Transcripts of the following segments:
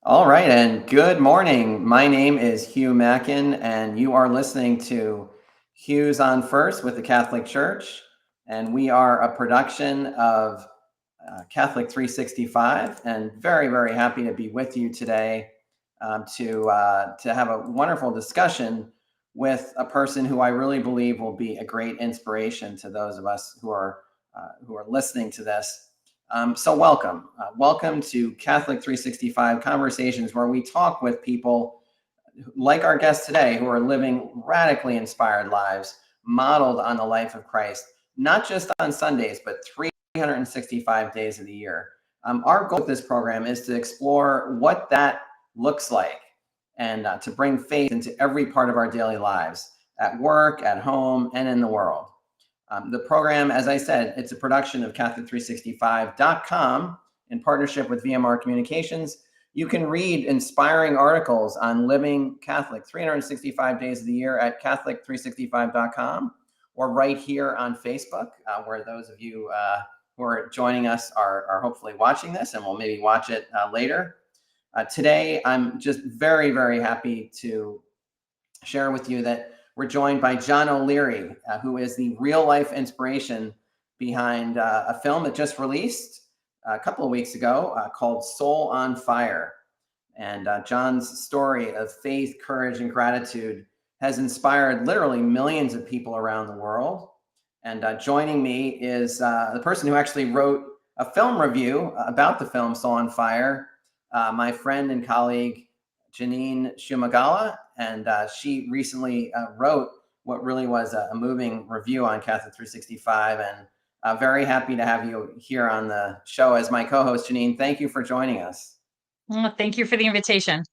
All right, and good morning. My name is Hugh Mackin, and you are listening to Hugh's on First with the Catholic Church. And we are a production of Catholic 365, and very, very happy to be with you today to have a wonderful discussion with a person who I really believe will be a great inspiration to those of us who are listening to this. So welcome to Catholic 365 Conversations, where we talk with people like our guest today who are living radically inspired lives modeled on the life of Christ, not just on Sundays, but 365 days of the year. Our goal with this program is to explore what that looks like and to bring faith into every part of our daily lives, at work, at home, and in the world. The program, as I said, it's a production of Catholic365.com in partnership with VMR Communications. You can read inspiring articles on living Catholic 365 days of the year at Catholic365.com or right here on Facebook, where those of you who are joining us are hopefully watching this and will maybe watch it later. Today, I'm just very, very happy to share with you that we're joined by John O'Leary, who is the real life inspiration behind a film that just released a couple of weeks ago called Soul on Fire. And John's story of faith, courage, and gratitude has inspired literally millions of people around the world. And joining me is the person who actually wrote a film review about the film Soul on Fire, my friend and colleague, Janine Shumagala, and she recently wrote what really was a moving review on Catholic 365, and very happy to have you here on the show as my co-host. Janine, thank you for joining us. Well, thank you for the invitation.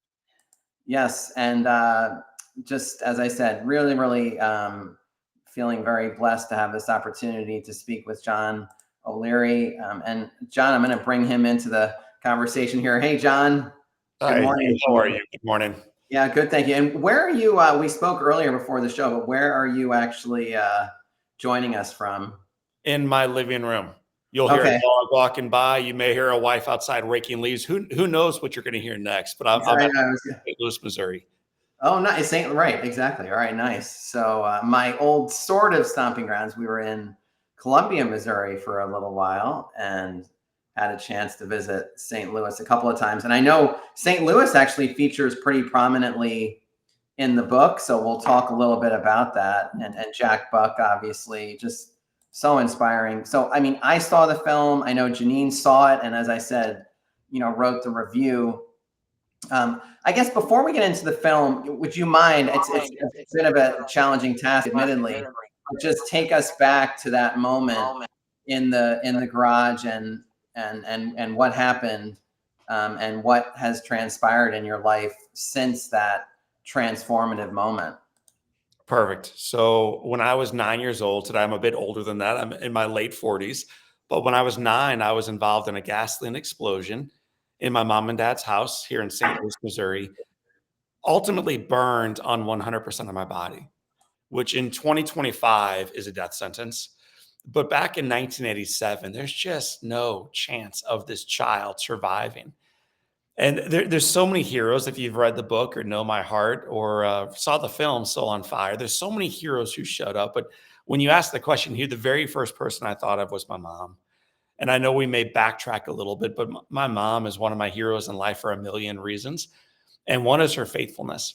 Yes, and just as I said, really feeling very blessed to have this opportunity to speak with John O'Leary. And John, I'm going to bring him into the conversation here. Hey, John. Good morning. How are you? Good morning. Yeah, good. Thank you. And where are you? We spoke earlier before the show, but where are you actually joining us from? In my living room. You'll hear a dog walking by. You may hear a wife outside raking leaves. Who knows what you're going to hear next? But I'm in St. Louis, Missouri. Oh, nice. Right. Exactly. All right. Nice. So my old sort of stomping grounds, we were in Columbia, Missouri for a little while, and had a chance to visit St. Louis a couple of times. And I know St. Louis actually features pretty prominently in the book. So we'll talk a little bit about that. And Jack Buck, obviously, just so inspiring. So, I mean, I saw the film. I know Janine saw it. And as I said, wrote the review. I guess before we get into the film, would you mind, it's a bit of a challenging task, admittedly, but just take us back to that moment in the garage and what happened and what has transpired in your life since that transformative moment. Perfect. So when I was 9 years old, today I'm a bit older than that. I'm in my late 40s. But when I was 9, I was involved in a gasoline explosion in my mom and dad's house here in St. Louis, Missouri, ultimately burned on 100% of my body, which in 2025 is a death sentence. But back in 1987, there's just no chance of this child surviving. And there's so many heroes. If you've read the book or know my heart or saw the film Soul on Fire, there's so many heroes who showed up. But when you ask the question here, the very first person I thought of was my mom. And I know we may backtrack a little bit, but my mom is one of my heroes in life for a million reasons. And one is her faithfulness.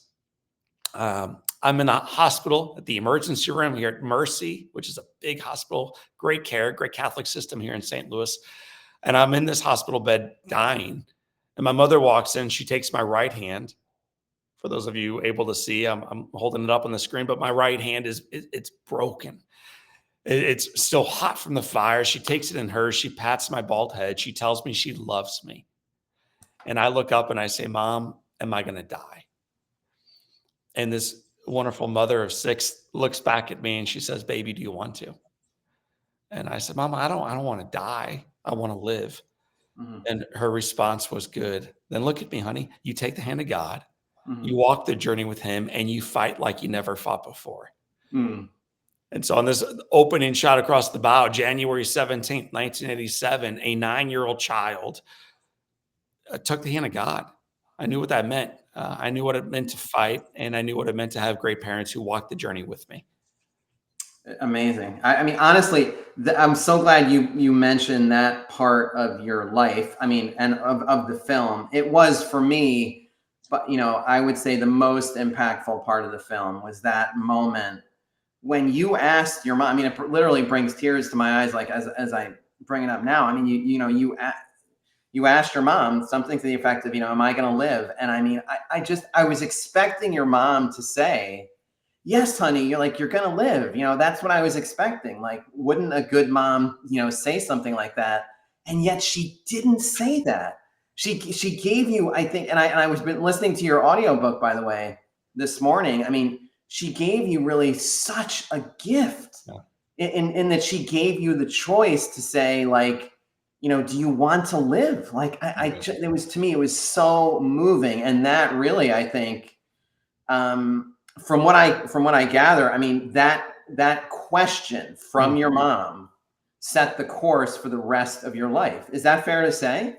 I'm in a hospital at the emergency room here at Mercy, which is a big hospital, great care, great Catholic system here in St. Louis. And I'm in this hospital bed dying. And my mother walks in, she takes my right hand. For those of you able to see, I'm holding it up on the screen, but my right hand it's broken. It's still hot from the fire. She takes it in hers. She pats my bald head. She tells me she loves me. And I look up and I say, Mom, am I going to die? And this wonderful mother of 6 looks back at me and she says, baby, do you want to? And I said, Mama, I don't want to die. I want to live. Mm-hmm. And her response was good. Then look at me, honey. You take the hand of God, mm-hmm. you walk the journey with him, and you fight like you never fought before. Mm-hmm. And so on this opening shot across the bow, January 17th, 1987, a 9-year-old child took the hand of God. I knew what that meant. I knew what it meant to fight, and I knew what it meant to have great parents who walked the journey with me. Amazing. I mean, honestly, I'm so glad you mentioned that part of your life. I mean, and of the film. It was for me, but I would say the most impactful part of the film was that moment when you asked your mom. I mean, it literally brings tears to my eyes, like as I bring it up now. I mean, you asked your mom something to the effect of, am I going to live? And I mean, I was expecting your mom to say, yes, honey, you're going to live. That's what I was expecting. Like, wouldn't a good mom, say something like that? And yet she didn't say that. She gave you, I think, and I was been listening to your audiobook, by the way, this morning. I mean, she gave you really such a gift in that she gave you the choice to say, like, do you want to live? Like, it was, to me, it was so moving. And that really, I think, from what I gather, I mean, that question from your mom set the course for the rest of your life. Is that fair to say?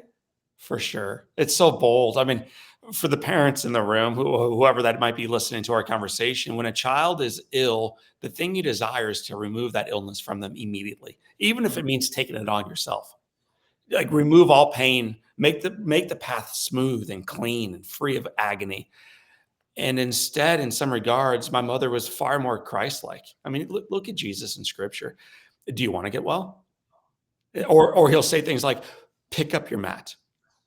For sure. It's so bold. I mean, for the parents in the room, whoever that might be listening to our conversation, when a child is ill, the thing you desire is to remove that illness from them immediately, even if it means taking it on yourself. Like, remove all pain, make the path smooth and clean and free of agony. And instead, in some regards, my mother was far more Christ-like. I mean, look at Jesus in Scripture. Do you want to get well? Or he'll say things like, pick up your mat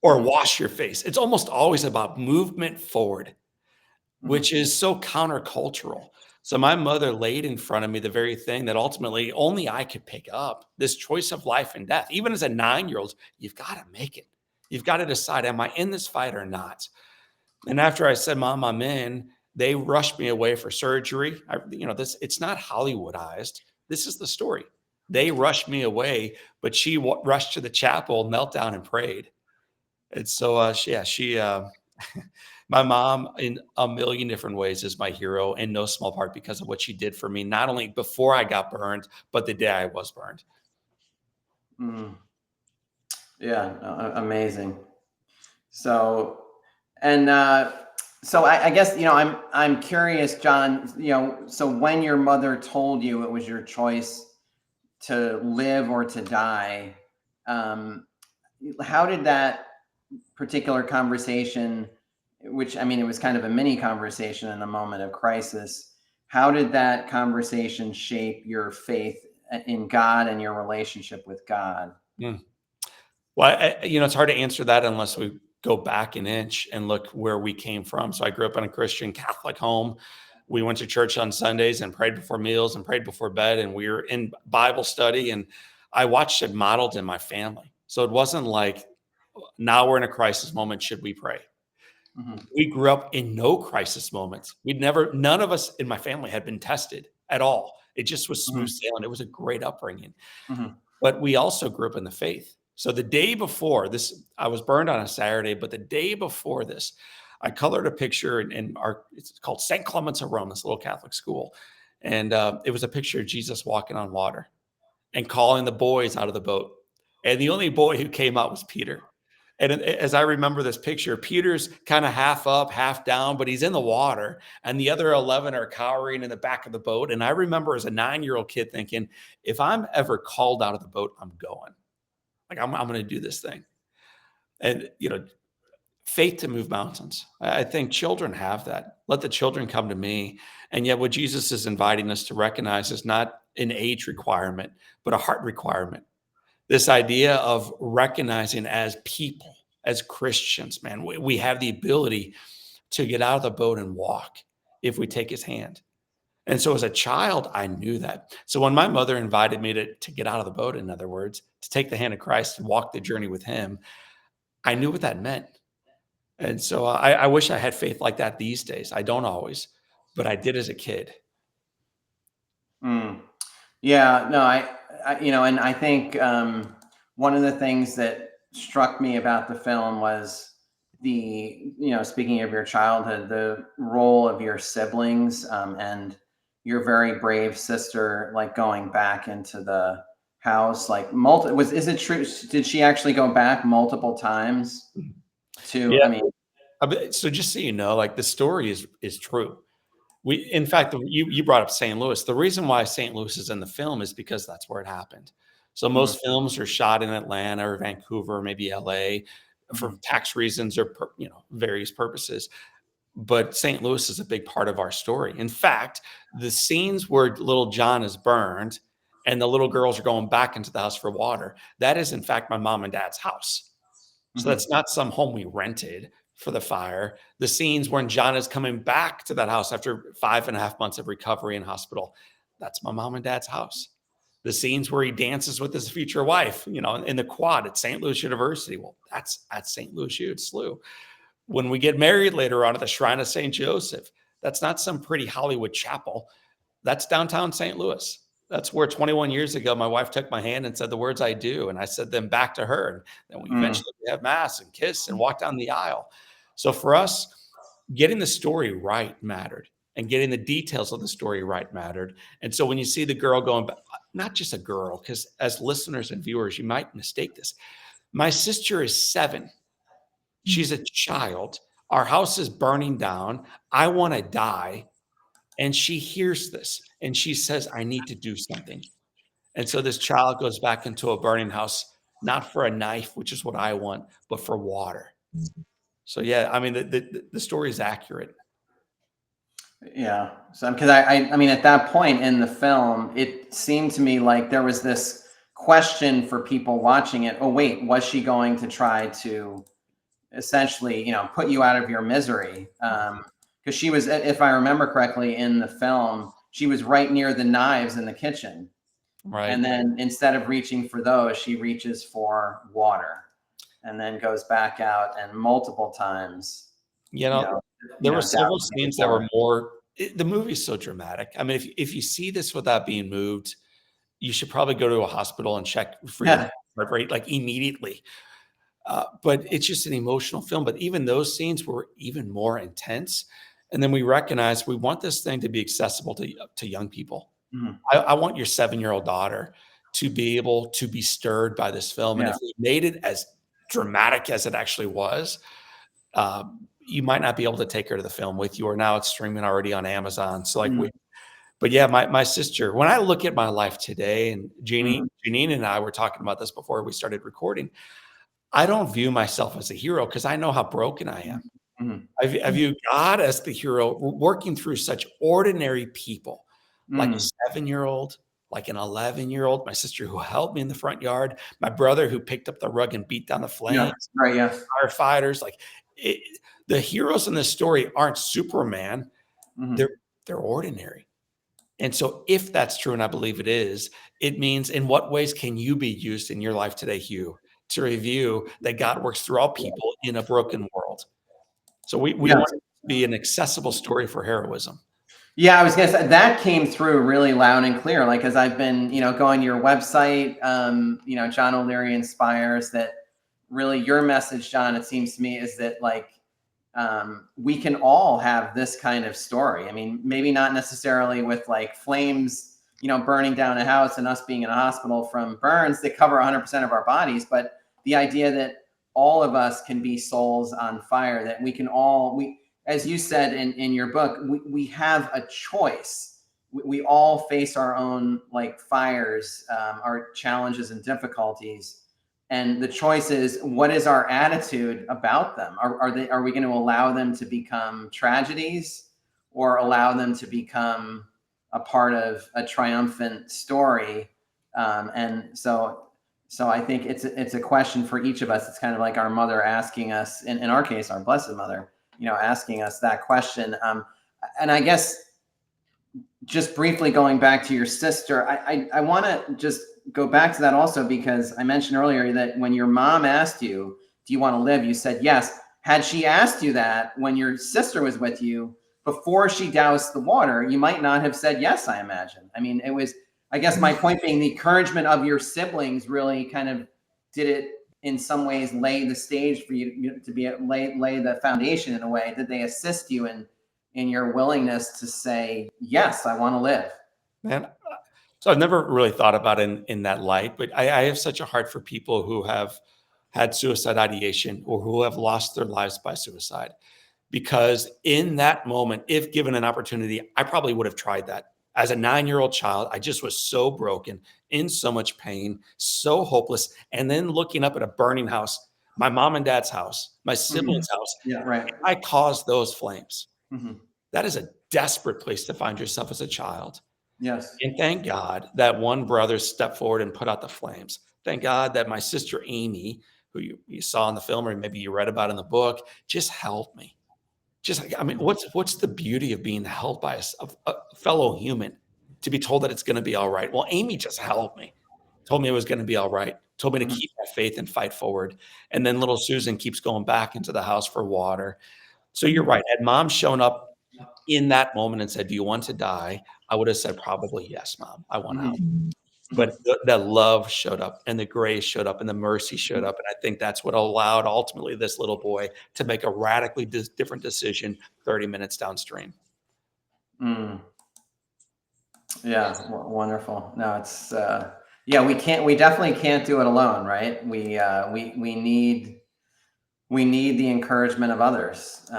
or wash your face. It's almost always about movement forward, which is so countercultural. So my mother laid in front of me the very thing that ultimately only I could pick up, this choice of life and death. Even as a 9-year-old, you've got to make it. You've got to decide, am I in this fight or not? And after I said, Mom, I'm in, they rushed me away for surgery. It's not Hollywoodized. This is the story. They rushed me away, but she rushed to the chapel, knelt down and prayed. And so, my mom in a million different ways is my hero, in no small part because of what she did for me, not only before I got burned, but the day I was burned. Mm. Yeah, amazing. So, and so I guess, I'm curious, John, so when your mother told you it was your choice to live or to die, how did that particular conversation, which, I mean, it was kind of a mini conversation in a moment of crisis, how did that conversation shape your faith in God and your relationship with God? Mm. Well, it's hard to answer that unless we go back an inch and look where we came from. So I grew up in a Christian Catholic home. We went to church on Sundays and prayed before meals and prayed before bed, and we were in Bible study, and I watched it modeled in my family. So it wasn't like, now we're in a crisis moment, should we pray? Mm-hmm. We grew up in no crisis moments. None of us in my family had been tested at all. It just was smooth sailing. It was a great upbringing. Mm-hmm. But we also grew up in the faith. So the day before this, I was burned on a Saturday, but the day before this, I colored a picture it's called St. Clement's of Rome, this little Catholic school. And it was a picture of Jesus walking on water and calling the boys out of the boat. And the only boy who came out was Peter. And as I remember this picture, Peter's kind of half up, half down, but he's in the water. And the other 11 are cowering in the back of the boat. And I remember as a 9-year-old kid thinking, if I'm ever called out of the boat, I'm going. Like, I'm going to do this thing. And, faith to move mountains. I think children have that. Let the children come to me. And yet what Jesus is inviting us to recognize is not an age requirement, but a heart requirement. This idea of recognizing as people, as Christians, man, we have the ability to get out of the boat and walk if we take his hand. And so as a child, I knew that. So when my mother invited me to get out of the boat, in other words, to take the hand of Christ and walk the journey with him, I knew what that meant. And so I wish I had faith like that these days. I don't always, but I did as a kid. Mm. Yeah, no, and I think one of the things that struck me about the film was speaking of your childhood, the role of your siblings, and your very brave sister, like going back into the house, like is it true? Did she actually go back multiple times to, Yeah. I mean, So just so you know, like the story is true. In fact, you brought up St. Louis. The reason why St. Louis is in the film is because that's where it happened. So Mhm, most films are shot in Atlanta or Vancouver, maybe LA, for mhm, tax reasons or various purposes. But St. Louis is a big part of our story. In fact, the scenes where little John is burned and the little girls are going back into the house for water, that is in fact my mom and dad's house. So mhm. that's not some home we rented for the fire. The scenes when John is coming back to that house after 5.5 months of recovery in hospital, that's my mom and dad's house. The scenes where he dances with his future wife, in the quad at St. Louis University. Well, that's at St. Louis SLU. When we get married later on at the Shrine of St. Joseph, that's not some pretty Hollywood chapel. That's downtown St. Louis. That's where 21 years ago, my wife took my hand and said the words I do. And I said them back to her. And then we Mm, eventually have mass and kiss and walk down the aisle. So for us, getting the story right mattered and getting the details of the story right mattered. And so when you see the girl going back, not just a girl, because as listeners and viewers, you might mistake this. My sister is 7. She's a child. Our house is burning down. I want to die. And she hears this and she says, I need to do something. And so this child goes back into a burning house, not for a knife, which is what I want, but for water. So yeah, I mean the story is accurate. yeah. So, because I mean, at that point in the film, it seemed to me like there was this question for people watching it. Oh, wait, was she going to try to essentially, put you out of your misery? Because she was, if I remember correctly, in the film, she was right near the knives in the kitchen. And Right. then instead of reaching for those, she reaches for water and then goes back out and multiple times, You you know, know, there were several dousing with scenes that were water. the movie's so dramatic. I mean, if you see this without being moved, you should probably go to a hospital and check for your Yeah. heart rate like immediately. But it's just an emotional film. But even those scenes were even more intense. And then we recognize we want this thing to be accessible to young people. Mhm. I want your 7-year-old daughter to be able to be stirred by this film. And Yeah. if we made it as dramatic as it actually was, you might not be able to take her to the film with you, or now it's streaming already on Amazon. So Mhm. but yeah, my sister, when I look at my life today, and Mhm. Janine and I were talking about this before we started recording, I don't view myself as a hero because I know how broken I am. Mhm. I view God as the hero, working through such ordinary people, like a Mhm. 7-year-old, like an 11-year-old, my sister who helped me in the front yard, my brother who picked up the rug and beat down the Yeah. flames, Right. Yeah. firefighters. Like it, the heroes in this story aren't Superman; Mhm. they're they're ordinary. And so, if that's true, and I believe it is, it means in what ways can you be used in your life today, Hugh, to review that God works through all people in a broken world? So we Yes. want it to be an accessible story for heroism. Yeah, I was gonna say that came through really loud and clear. Like, as I've been, going to your website, John O'Leary inspires that. Really, your message, John, it seems to me, is that like we can all have this kind of story. I mean, maybe not necessarily with like flames, burning down a house and us being in a hospital from burns that cover 100% of our bodies, but the idea that all of us can be souls on fire, that we can all, as you said in your book, we have a choice. We all face our own like fires, our challenges and difficulties, and the choice is, what is our attitude about them? Are we going to allow them to become tragedies, or allow them to become a part of a triumphant story? And so I think it's a question for each of us. It's kind of like our mother asking us, in our case, our blessed mother, asking us that question. And I guess, just briefly going back to your sister, I want to just go back to that also, because I mentioned earlier that when your mom asked you, do you want to live? You said yes. Had she asked you that when your sister was with you before she doused the water, you might not have said yes, I imagine. I mean, it was, I guess my point being, the encouragement of your siblings really kind of did it in some ways, lay the stage for you to be lay the foundation in a way. Did they assist you in your willingness to say, yes, I want to live? Man, so I've never really thought about it in that light, but I have such a heart for people who have had suicide ideation or who have lost their lives by suicide. Because in that moment, if given an opportunity, I probably would have tried that. As a 9-year-old child, I just was so broken, in so much pain, so hopeless. And then looking up at a burning house, my mom and dad's house, my siblings' house, Yeah, right. I caused those flames. Mhm. That is a desperate place to find yourself as a child. Yes. And thank God that one brother stepped forward and put out the flames. Thank God that my sister Amy, who you saw in the film or maybe you read about in the book, just helped me. I mean, what's the beauty of being held by a fellow human to be told that it's going to be all right? Well, Amy just helped me, told me it was going to be all right, told me to Mhm. keep my faith and fight forward. And then little Susan keeps going back into the house for water. So you're right. Had mom shown up in that moment and said, "Do you want to die?" I would have said, "Probably yes, mom. I want out." Mhm. But the love showed up and the grace showed up and the mercy showed up. And I think that's what allowed ultimately this little boy to make a radically different decision 30 minutes downstream. Mm. Yeah, wonderful. No, it's yeah, we definitely can't do it alone, right? We need the encouragement of others.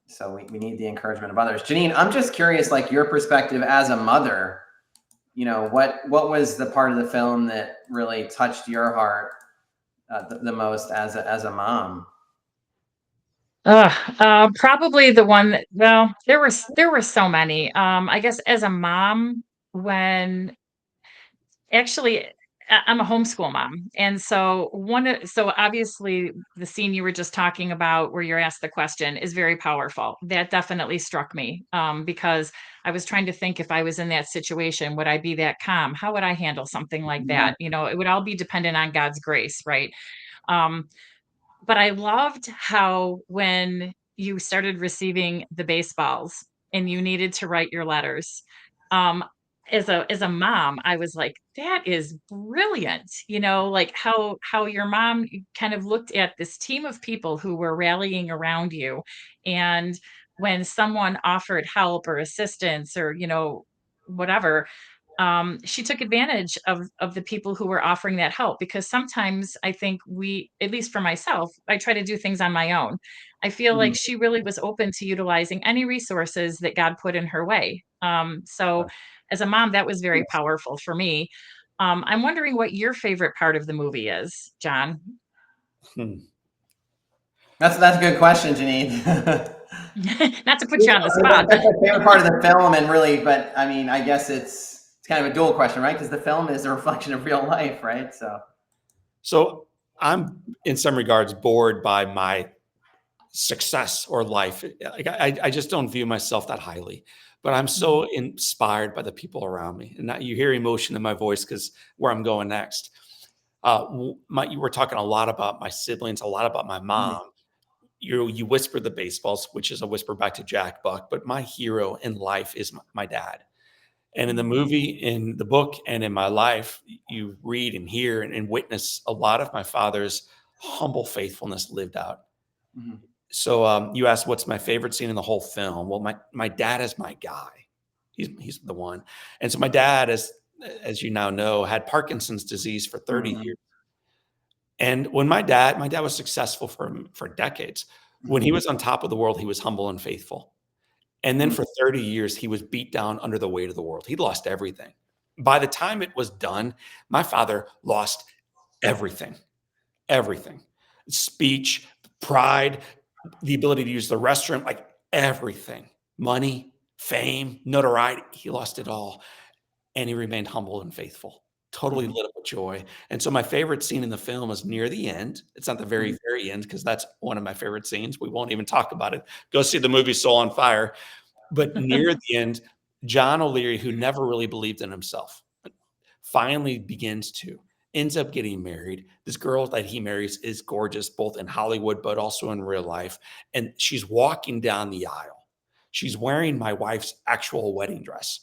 So we need the encouragement of others. Janine, I'm just curious, like your perspective as a mother, what was the part of the film that really touched your heart the most as a mom? Probably the one that, well, there were so many. I guess as a mom, when actually I'm a homeschool mom. And so so obviously the scene you were just talking about where you're asked the question is very powerful. That definitely struck me, because I was trying to think, if I was in that situation, would I be that calm? How would I handle something like Yeah. that? It would all be dependent on God's grace, right? Um, but I loved how when you started receiving the baseballs and you needed to write your letters, um, as a mom, I was like, that is brilliant. Like how your mom kind of looked at this team of people who were rallying around you. And when someone offered help or assistance or, whatever, she took advantage of the people who were offering that help, because sometimes I think at least for myself, I try to do things on my own. I feel like Mhm. she really was open to utilizing any resources that God put in her way. So as a mom, that was very powerful for me. I'm wondering what your favorite part of the movie is, John. Hmm. That's a good question, Janine. Not to put you on the spot, That's but my favorite part of the film, and really, but I mean, I guess it's kind of a dual question, right? Because the film is a reflection of real life, right? So I'm in some regards bored by my success or life. Like I just don't view myself that highly, but I'm so inspired by the people around me. And now you hear emotion in my voice because where I'm going next. You were talking a lot about my siblings, a lot about my Mhm. mom. You whisper the baseballs, which is a whisper back to Jack Buck, but my hero in life is my dad. And in the movie, in the book, and in my life, you read and hear and witness a lot of my father's humble faithfulness lived out. Mhm. So you asked what's my favorite scene in the whole film. Well, my dad is my guy. He's the one. And so my dad, as you now know, had Parkinson's disease for 30 Mhm. years. And when my dad was successful for decades. When he Mhm. was on top of the world, he was humble and faithful. And then Mhm. for 30 years, he was beat down under the weight of the world. He'd lost everything. By the time it was done, my father lost everything, everything. Speech, pride, the ability to use the restroom, like everything. Money, fame, notoriety. He lost it all. And he remained humble and faithful, totally Mhm. lit up with joy. And so my favorite scene in the film is near the end. It's not the very, Mhm. very end, because that's one of my favorite scenes. We won't even talk about it. Go see the movie Soul on Fire. But near the end, John O'Leary, who never really believed in himself, finally begins to, ends up getting married. This girl that he marries is gorgeous, both in Hollywood, but also in real life. And she's walking down the aisle. She's wearing my wife's actual wedding dress.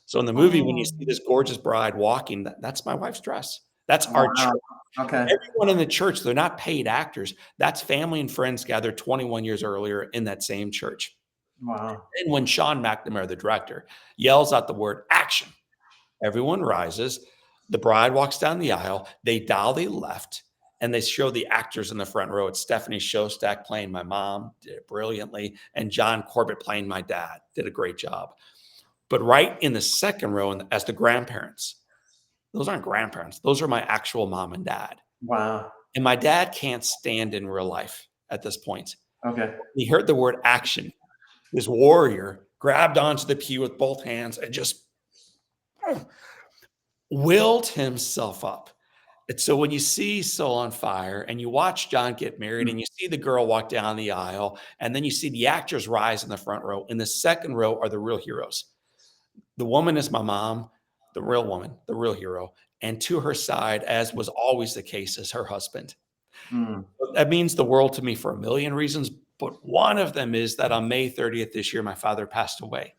So in the movie, when you oh, see this gorgeous bride walking, that's my wife's dress. That's our church. Wow. Okay. Everyone in the church, they're not paid actors. That's family and friends gathered 21 years earlier in that same church. Wow. And when Sean McNamara, the director, yells out the word action, everyone rises. The bride walks down the aisle. They dial the left. and they show the actors in the front row. It's Stephanie Shostak playing my mom, did it brilliantly, and John Corbett playing my dad, did a great job. But right in the second row, as the grandparents, those aren't grandparents. Those are my actual mom and dad. Wow. And my dad can't stand in real life at this point. Okay. He heard the word action. This warrior grabbed onto the pew with both hands and just willed himself up. And so when you see Soul on Fire and you watch John get married and you see the girl walk down the aisle and then you see the actors rise in the front row, in the second row are the real heroes. The woman is my mom, the real woman, the real hero. And to her side, as was always the case, is her husband. Mm. That means the world to me for a million reasons, but one of them is that on May 30th this year, my father passed away.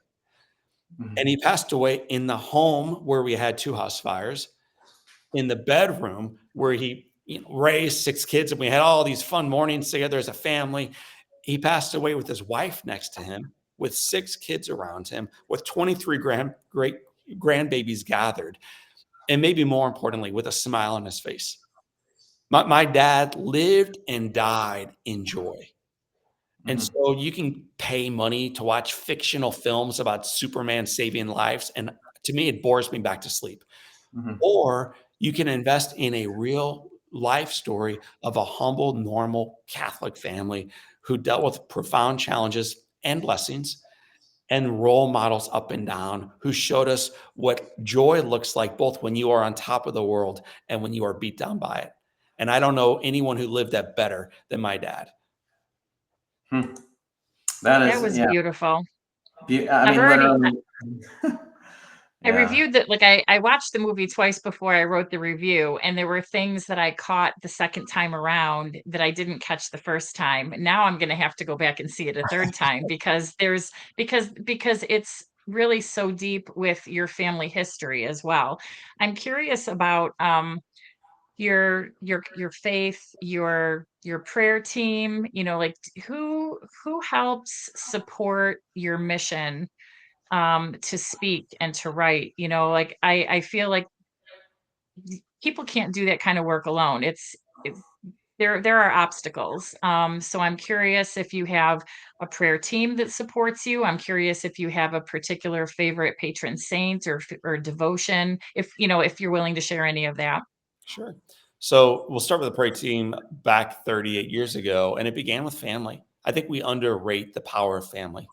Mm. And he passed away in the home where we had 2 house fires, in the bedroom where he raised 6 kids, and we had all these fun mornings together as a family. He passed away with his wife next to him, with 6 kids around him, with 23 great grandbabies gathered, and maybe more importantly, with a smile on his face. My dad lived and died in joy. And so you can pay money to watch fictional films about Superman saving lives, and to me, it bores me back to sleep. Mm-hmm. Or you can invest in a real life story of a humble, normal Catholic family who dealt with profound challenges and blessings, and role models up and down who showed us what joy looks like, both when you are on top of the world and when you are beat down by it. And I don't know anyone who lived that better than my dad. That That is, was yeah. beautiful. I mean, literally. I Yeah. reviewed that, like I watched the movie twice before I wrote the review, and there were things that I caught the second time around that I didn't catch the first time. Now I'm going to have to go back and see it a third time because it's really so deep with your family history as well. I'm curious about your faith, your prayer team, like who helps support your mission to speak and to write. Like I feel like people can't do that kind of work alone. There are obstacles. So I'm curious if you have a prayer team that supports you. I'm curious if you have a particular favorite patron saint or devotion, if you're willing to share any of that. Sure. So we'll start with the prayer team back 38 years ago, and it began with family. I think we underrate the power of family,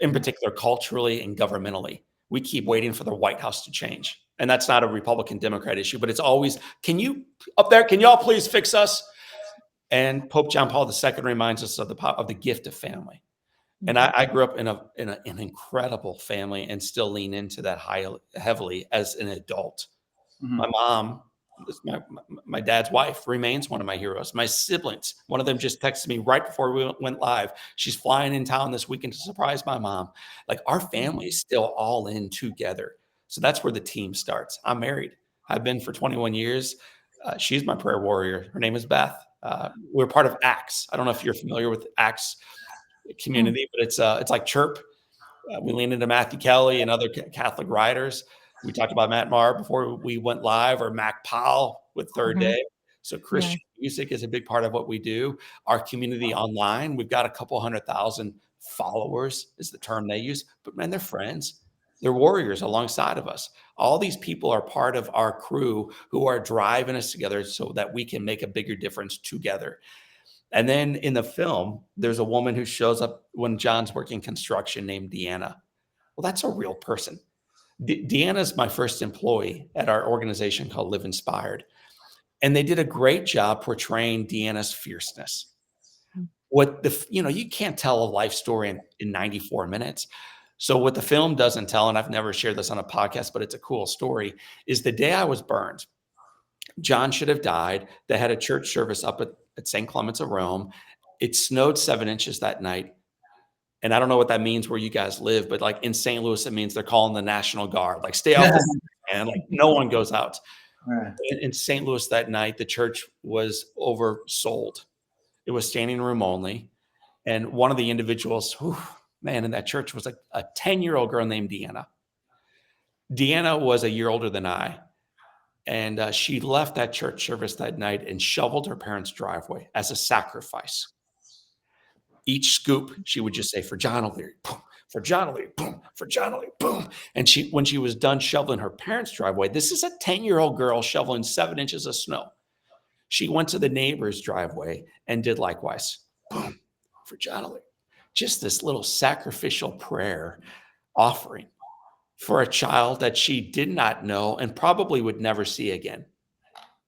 in particular, culturally and governmentally. We keep waiting for the White House to change. And that's not a Republican Democrat issue, but it's always, can you all please fix us? And Pope John Paul II reminds us of the gift of family. And I grew up in an incredible family and still lean into that heavily as an adult. Mm-hmm. My mom, my dad's wife, remains one of my heroes. My siblings, one of them just texted me right before we went live. She's flying in town this weekend to surprise my mom. Like, our family is still all in together. So that's where the team starts. I'm married. I've been for 21 years. She's my prayer warrior. Her name is Beth. We're part of Acts. I don't know if you're familiar with Acts community, but it's like Chirp. We lean into Matthew Kelly and other Catholic writers. We talked about Matt Maher before we went live, or Mac Powell with Third Mhm. Day. So Christian music is a big part of what we do. Our community online, we've got a couple 100,000 followers is the term they use, but man, they're friends. They're warriors alongside of us. All these people are part of our crew who are driving us together so that we can make a bigger difference together. And then in the film, there's a woman who shows up when John's working construction named Deanna. Well, that's a real person. Deanna's my first employee at our organization called Live Inspired. And they did a great job portraying Deanna's fierceness. You can't tell a life story in 94 minutes. So what the film doesn't tell, and I've never shared this on a podcast, but it's a cool story, is the day I was burned, John should have died. They had a church service up at St. Clements of Rome. It snowed 7 inches that night. And I don't know what that means where you guys live, but like in St. Louis, it means they're calling the National Guard, like stay off the and like no one goes out. Right. In St. Louis that night, the church was oversold. It was standing room only. And one of the individuals, in that church was like a 10-year-old girl named Deanna. Deanna was a year older than I. And she left that church service that night and shoveled her parents' driveway as a sacrifice. Each scoop, she would just say, "For John O'Leary, boom, for John O'Leary, boom, for John O'Leary, boom." And when she was done shoveling her parents' driveway, this is a 10-year-old girl shoveling 7 inches of snow. She went to the neighbor's driveway and did likewise. Boom, for John O'Leary. Just this little sacrificial prayer offering for a child that she did not know and probably would never see again.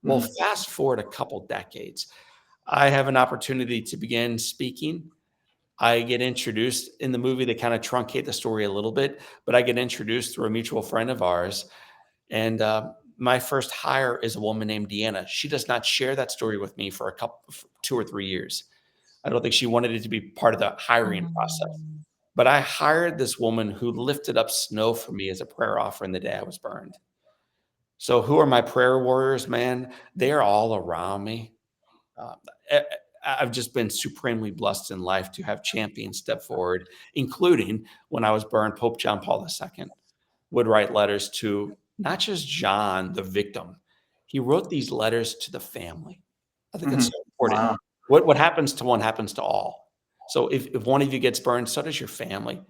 Well, fast forward a couple decades. I have an opportunity to begin speaking. I get introduced in the movie. They kind of truncate the story a little bit, but I get introduced through a mutual friend of ours. And my first hire is a woman named Deanna. She does not share that story with me for 2 or 3 years. I don't think she wanted it to be part of the hiring process. But I hired this woman who lifted up snow for me as a prayer offering the day I was burned. So who are my prayer warriors, man? They are all around me. Uh, I've just been supremely blessed in life to have champions step forward, including when I was burned, Pope John Paul II would write letters to not just John, the victim. He wrote these letters to the family. I think that's so important. Wow. What happens to one happens to all. So if one of you gets burned, so does your family,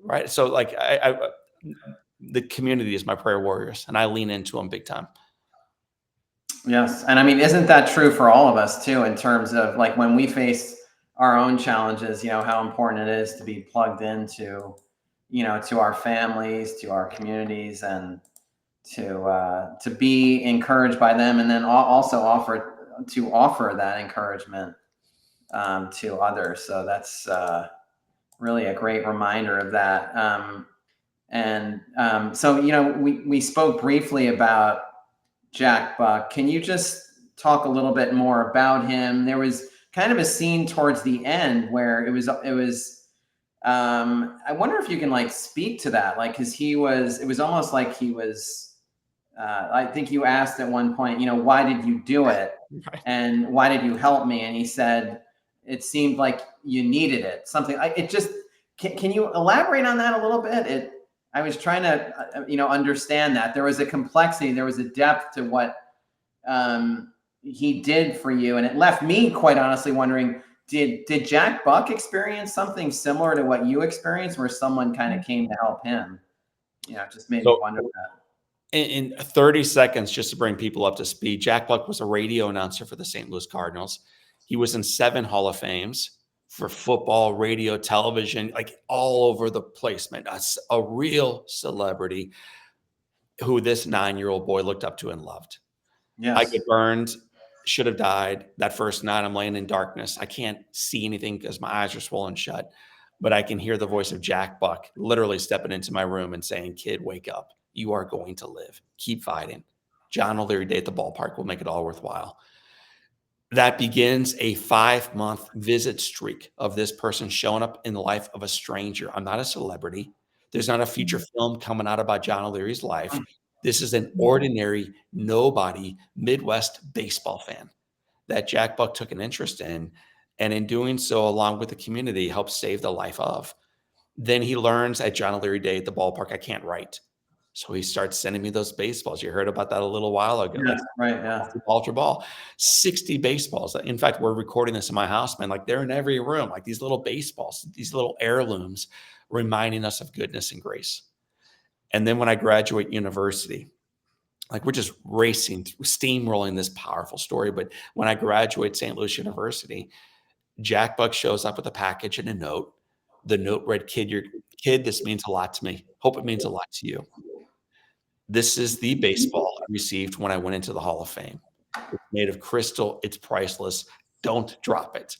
right? So like the community is my prayer warriors, and I lean into them big time. Yes. And I mean, isn't that true for all of us too, in terms of like when we face our own challenges, how important it is to be plugged into, to our families, to our communities, and to be encouraged by them, and then also offer that encouragement to others. So that's really a great reminder of that. So, we spoke briefly about Jack Buck. Can you just talk a little bit more about him? There was kind of a scene towards the end where it was, I wonder if you can like speak to that, like, cause it was almost like he was, I think you asked at one point, why did you do it? Right. And why did you help me? And he said, it seemed like you needed it. Can you elaborate on that a little bit? I was trying to, understand that there was a complexity, there was a depth to what he did for you. And it left me quite honestly wondering, did Jack Buck experience something similar to what you experienced, where someone kind of came to help him? It just made me wonder that. In 30 seconds, just to bring people up to speed, Jack Buck was a radio announcer for the St. Louis Cardinals. He was in 7 Hall of Fames for football, radio, television, like all over the place, man. A real celebrity who this 9-year-old boy looked up to and loved. Yes. I get burned, should have died. That first night, I'm laying in darkness. I can't see anything because my eyes are swollen shut, but I can hear the voice of Jack Buck literally stepping into my room and saying, "Kid, wake up. You are going to live. Keep fighting. John O'Leary Day at the ballpark will make it all worthwhile." That begins a 5-month visit streak of this person showing up in the life of a stranger. I'm not a celebrity. There's not a feature film coming out about John O'Leary's life. This is an ordinary, nobody Midwest baseball fan that Jack Buck took an interest in. And in doing so, along with the community, helped save the life of. Then he learns at John O'Leary Day at the ballpark, I can't write. So he starts sending me those baseballs. You heard about that a little while ago. Yeah, right. Yeah. Ultra ball, 60 baseballs. In fact, we're recording this in my house, man. Like they're in every room, like these little baseballs, these little heirlooms reminding us of goodness and grace. And then when I graduate university, like we're just racing, steamrolling this powerful story. But when I graduate St. Louis University, Jack Buck shows up with a package and a note. The note read, "Kid, this means a lot to me. Hope it means a lot to you. This is the baseball I received when I went into the Hall of Fame. It's made of crystal. It's priceless. Don't drop it."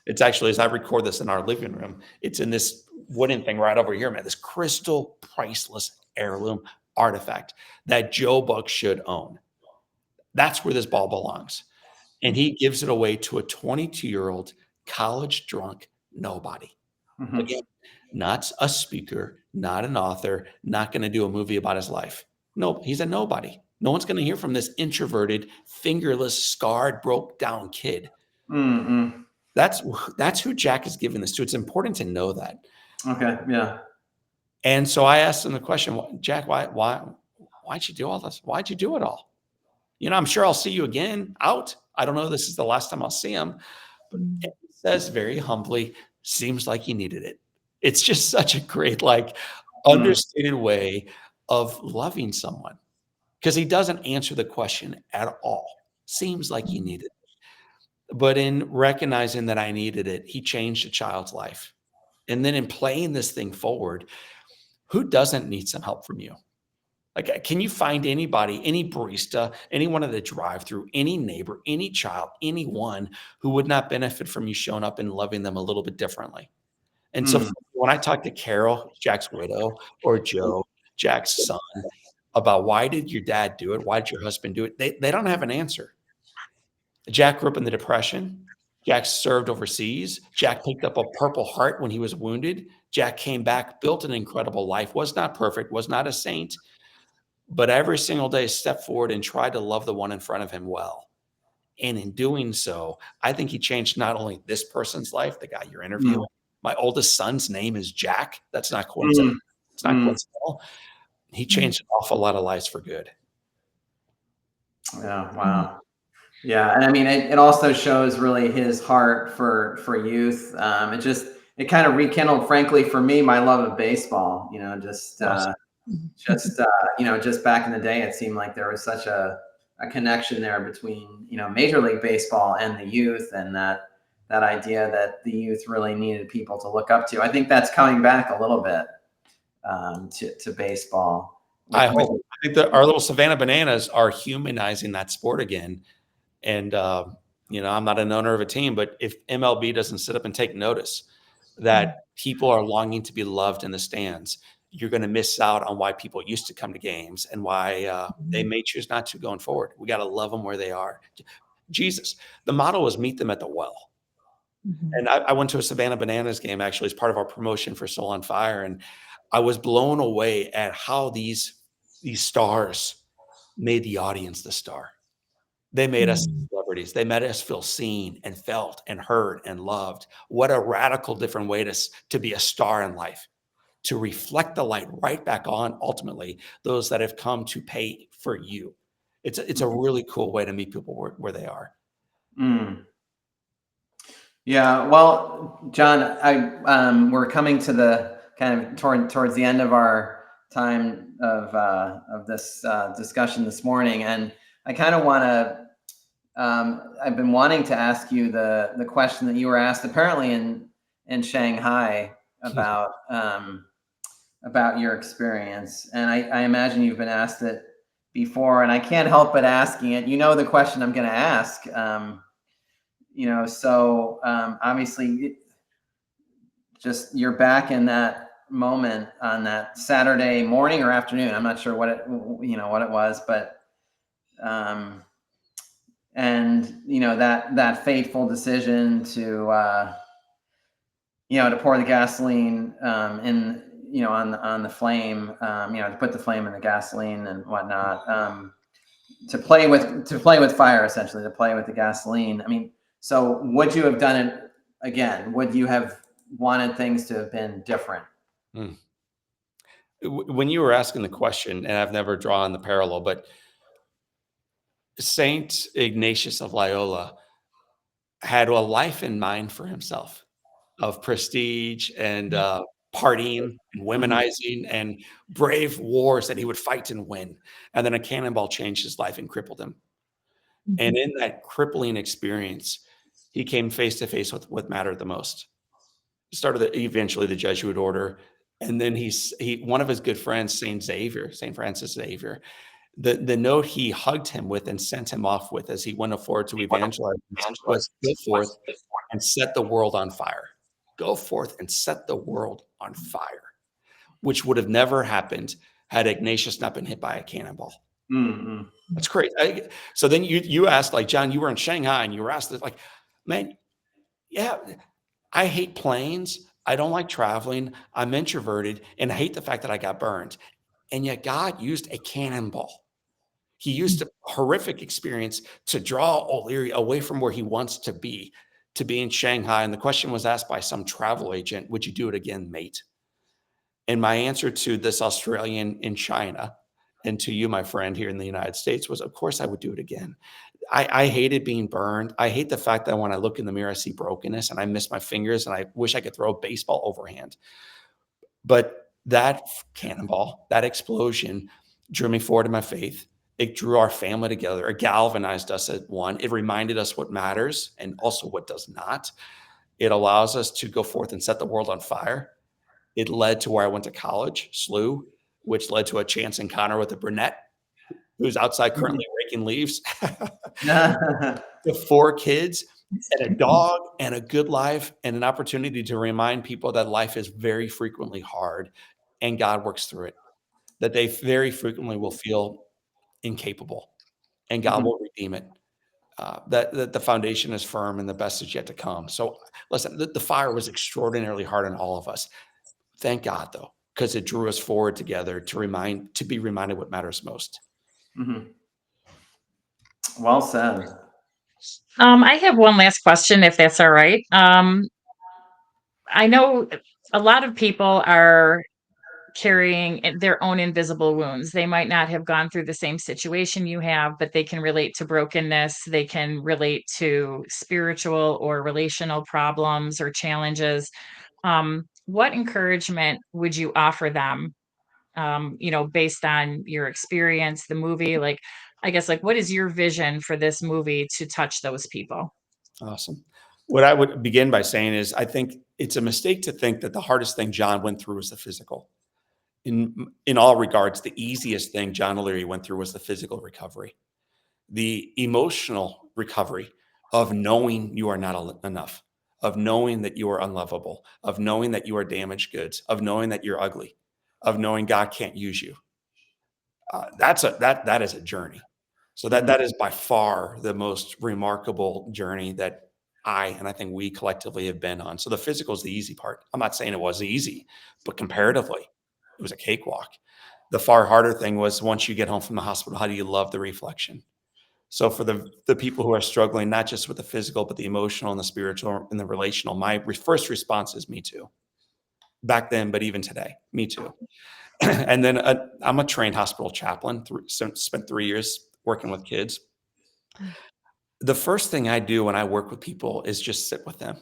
It's actually, as I record this in our living room, it's in this wooden thing right over here, man. This crystal, priceless heirloom artifact that Joe Buck should own. That's where this ball belongs. And he gives it away to a 22-year-old college drunk nobody. Again, not a speaker, not an author, not going to do a movie about his life. No, he's a nobody. No one's going to hear from this introverted, fingerless, scarred, broke down kid. That's who Jack is giving this to. It's important to know that. Okay. Yeah. And so I asked him the question, Jack, why why'd you do all this? Why'd you do it all? I'm sure I'll see you again out. I don't know. This is the last time I'll see him. But it says very humbly, seems like you needed it. It's just such a great, understated way of loving someone because he doesn't answer the question at all. Seems like you needed it. But in recognizing that I needed it, he changed a child's life. And then in playing this thing forward, who doesn't need some help from you? Can you find anybody, any barista, anyone at the drive-through, any neighbor, any child, anyone who would not benefit from you showing up and loving them a little bit differently? And so when I talk to Carol, Jack's widow, or Joe, Jack's son, about why did your dad do it? Why did your husband do it? They don't have an answer. Jack grew up in the Depression. Jack served overseas. Jack picked up a Purple Heart when he was wounded. Jack came back, built an incredible life, was not perfect, was not a saint, but every single day stepped forward and tried to love the one in front of him well. And in doing so, I think he changed not only this person's life, the guy you're interviewing. My oldest son's name is Jack. That's not coincidental. It's not coincidental. He changed an awful lot of lives for good. Yeah. Wow. Yeah. And I mean, it also shows really his heart for youth. It kind of rekindled, frankly, for me, my love of baseball, Awesome. just back in the day, it seemed like there was such a connection there between, Major League Baseball and the youth, and that idea that the youth really needed people to look up to. I think that's coming back a little bit to baseball. I hope. I think that our little Savannah Bananas are humanizing that sport again. And, I'm not an owner of a team, but if MLB doesn't sit up and take notice that people are longing to be loved in the stands, you're going to miss out on why people used to come to games and why they may choose not to going forward. We got to love them where they are. Jesus, the motto was meet them at the well. And I went to a Savannah Bananas game actually as part of our promotion for Soul on Fire. And I was blown away at how these stars made the audience the star. They made us celebrities. They made us feel seen and felt and heard and loved. What a radical different way to be a star in life, to reflect the light right back on, ultimately, those that have come to pay for you. It's a really cool way to meet people where they are. Yeah. Well, John, we're coming to the kind of towards the end of our time of this discussion this morning, and I kind of want to. I've been wanting to ask you the question that you were asked apparently in Shanghai about your experience, and I imagine you've been asked it before, and I can't help but asking it. You know the question I'm going to ask. Obviously, just you're back in that moment on that Saturday morning or afternoon. I'm not sure what it was, but that fateful decision to pour the gasoline on the flame, to put the flame in the gasoline and whatnot, to play with fire, essentially, to play with the gasoline. I mean, so would you have done it again? Would you have wanted things to have been different? When you were asking the question, and I've never drawn the parallel, but Saint Ignatius of Loyola had a life in mind for himself of prestige and partying and womanizing and brave wars that he would fight and win. And then a cannonball changed his life and crippled him. And in that crippling experience, he came face to face with what mattered the most. Started eventually the Jesuit order. And then one of his good friends, Saint Francis Xavier, the note he hugged him with and sent him off with as he went forward to evangelize was, go forth and set the world on fire. Go forth and set the world on fire, which would have never happened had Ignatius not been hit by a cannonball. That's crazy. So then you asked, like, John, you were in Shanghai and you were asked, like, man, yeah, I hate planes. I don't like traveling. I'm introverted and I hate the fact that I got burned. And yet God used a cannonball. He used a horrific experience to draw O'Leary away from where he wants to be in Shanghai. And the question was asked by some travel agent, would you do it again, mate? And my answer to this Australian in China And to you, my friend, here in the United States was, of course, I would do it again. I hated being burned. I hate the fact that when I look in the mirror, I see brokenness and I miss my fingers and I wish I could throw a baseball overhand. But that cannonball, that explosion drew me forward in my faith. It drew our family together. It galvanized us as one. It reminded us what matters and also what does not. It allows us to go forth and set the world on fire. It led to where I went to college, SLU, which led to a chance encounter with a brunette who's outside currently raking leaves. The 4 kids and a dog and a good life and an opportunity to remind people that life is very frequently hard and God works through it, that they very frequently will feel incapable and God will redeem it. That the foundation is firm and the best is yet to come. So listen, the fire was extraordinarily hard on all of us. Thank God though, because it drew us forward together to be reminded what matters most. Mhm. Well said. I have one last question, if that's all right. I know a lot of people are carrying their own invisible wounds. They might not have gone through the same situation you have, but they can relate to brokenness. They can relate to spiritual or relational problems or challenges. What encouragement would you offer them? Based on your experience, the movie, like, I guess, like, what is your vision for this movie to touch those people? Awesome. What I would begin by saying is I think it's a mistake to think that the hardest thing John went through was the physical. In all regards, the easiest thing John O'Leary went through was the physical recovery. The emotional recovery of knowing you are not enough, of knowing that you are unlovable, of knowing that you are damaged goods, of knowing that you're ugly, of knowing God can't use you. That is a journey. So that is by far the most remarkable journey that I think we collectively have been on. So the physical is the easy part. I'm not saying it was easy, but comparatively, it was a cakewalk. The far harder thing was once you get home from the hospital, how do you love the reflection? So for the people who are struggling, not just with the physical, but the emotional and the spiritual and the relational, my first response is me too. Back then, but even today, me too. And then I'm a trained hospital chaplain, spent 3 years working with kids. The first thing I do when I work with people is just sit with them.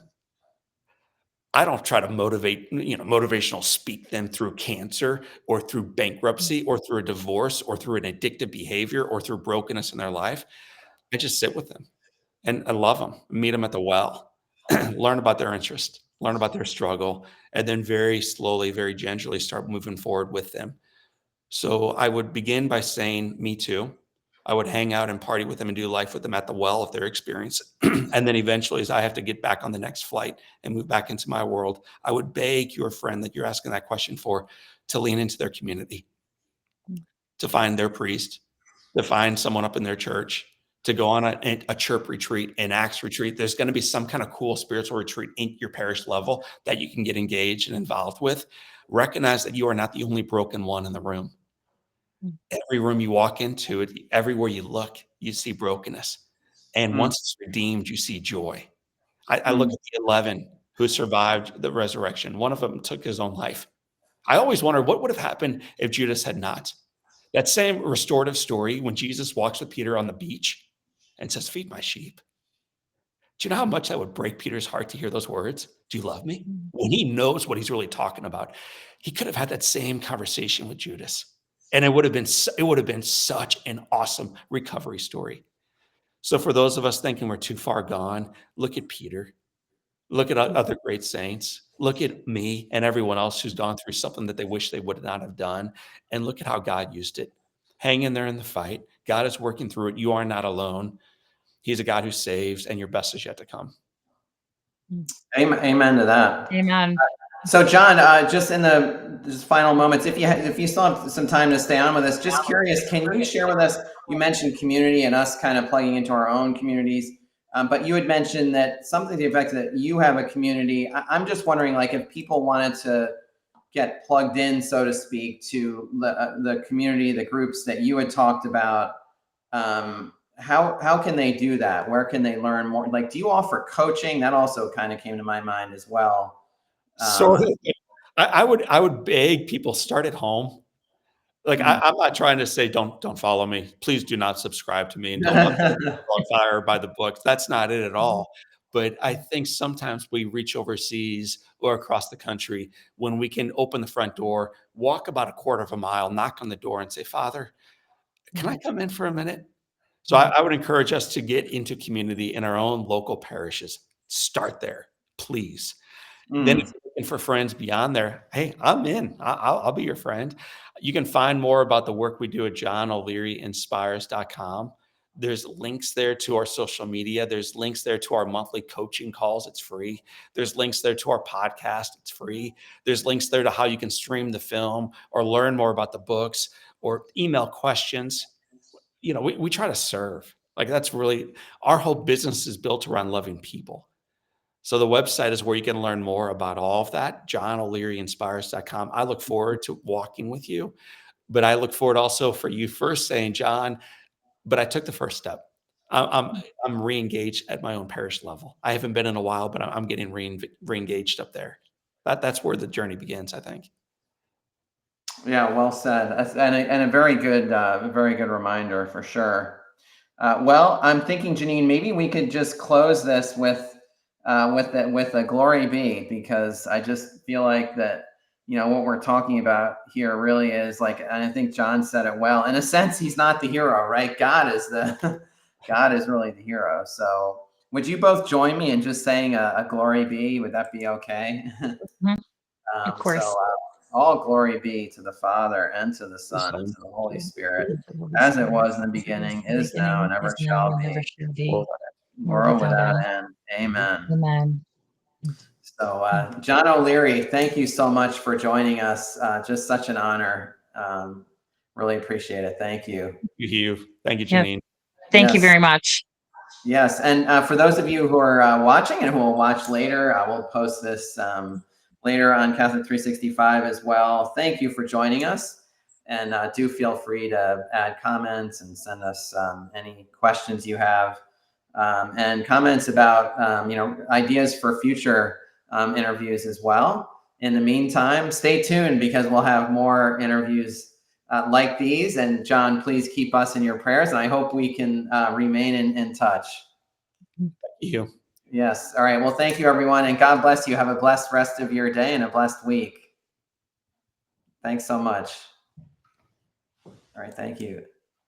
I don't try to motivational speak them through cancer or through bankruptcy or through a divorce or through an addictive behavior or through brokenness in their life. I just sit with them and I love them, meet them at the well, learn about their interest, learn about their struggle, and then very slowly, very gingerly start moving forward with them. So I would begin by saying, me too. I would hang out and party with them and do life with them at the well of their experience. And then eventually, as I have to get back on the next flight and move back into my world, I would beg your friend that you're asking that question for to lean into their community, to find their priest, to find someone up in their church, to go on a chirp retreat, an Acts retreat. There's going to be some kind of cool spiritual retreat in your parish level that you can get engaged and involved with. Recognize that you are not the only broken one in the room. Every room you walk into, everywhere you look, you see brokenness. And once it's redeemed, you see joy. I look at the 11 who survived the resurrection. One of them took his own life. I always wonder what would have happened if Judas had not. That same restorative story when Jesus walks with Peter on the beach and says, "Feed my sheep." Do you know how much that would break Peter's heart to hear those words? Do you love me? When he knows what he's really talking about, he could have had that same conversation with Judas. And it would have been such an awesome recovery story. So for those of us thinking we're too far gone, look at Peter. Look at other great saints. Look at me and everyone else who's gone through something that they wish they would not have done. And look at how God used it. Hang in there in the fight. God is working through it. You are not alone. He's a God who saves, and your best is yet to come. Amen to that. Amen. So, John, just in the final moments, if you still have some time to stay on with us, just curious, can you share with us? You mentioned community and us kind of plugging into our own communities, but you had mentioned that something to the effect that you have a community. I'm just wondering, like, if people wanted to get plugged in, so to speak, to the community, the groups that you had talked about. How can they do that? Where can they learn more? Like, do you offer coaching? That also kind of came to my mind as well. Sort of. I would beg people start at home. Like, I'm not trying to say, don't follow me. Please do not subscribe to me and don't let me on fire by the book. That's not it at all. But I think sometimes we reach overseas or across the country when we can open the front door, walk about a quarter of a mile, knock on the door and say, Father, can I come in for a minute? So I would encourage us to get into community in our own local parishes. Start there, please. Then if Mm. you're looking for friends beyond there, hey, I'm in. I'll be your friend. You can find more about the work we do at johnolearyinspires.com. There's links there to our social media. There's links there to our monthly coaching calls. It's free. There's links there to our podcast. It's free. There's links there to how you can stream the film or learn more about the books or email questions. We try to serve. Like, that's really our whole business is built around loving people. So the website is where you can learn more about all of that, johnolearyinspires.com. I look forward to walking with you, but I look forward also for you first saying, John, but I took the first step. I'm re-engaged at my own parish level. I haven't been in a while, but I'm getting re-engaged up there. That's where the journey begins, I think. Yeah, well said. And a very good reminder for sure. Well, I'm thinking, Janine, maybe we could just close this with a glory be, because I just feel like that, what we're talking about here really is like, and I think John said it well. In a sense, he's not the hero, right? God is God is really the hero. So would you both join me in just saying a glory be? Would that be okay? Mhm. Of So course. all glory be to the Father and to the The Son and Son, to the Holy Spirit, The Holy as it Spirit, was in the as it was beginning, in the is now, beginning, and ever is now, shall and ever be, shall be, world. world world without without end. end. Amen. Amen. So, John O'Leary, thank you so much for joining us. Just such an honor. Really appreciate it. Thank you. Hugh. Thank you, Yeah. Janine. Thank you Yes. very much. Yes, and for those of you who are watching and who will watch later, I will post this later on Catholic 365 as well. Thank you for joining us, and do feel free to add comments and send us any questions you have, and comments about ideas for future interviews as well. In the meantime, stay tuned because we'll have more interviews like these. And John, please keep us in your prayers. And I hope we can remain in touch. Hugh. Yes. All right. Well, thank you, everyone. And God bless you. Have a blessed rest of your day and a blessed week. Thanks so much. All right. Thank you.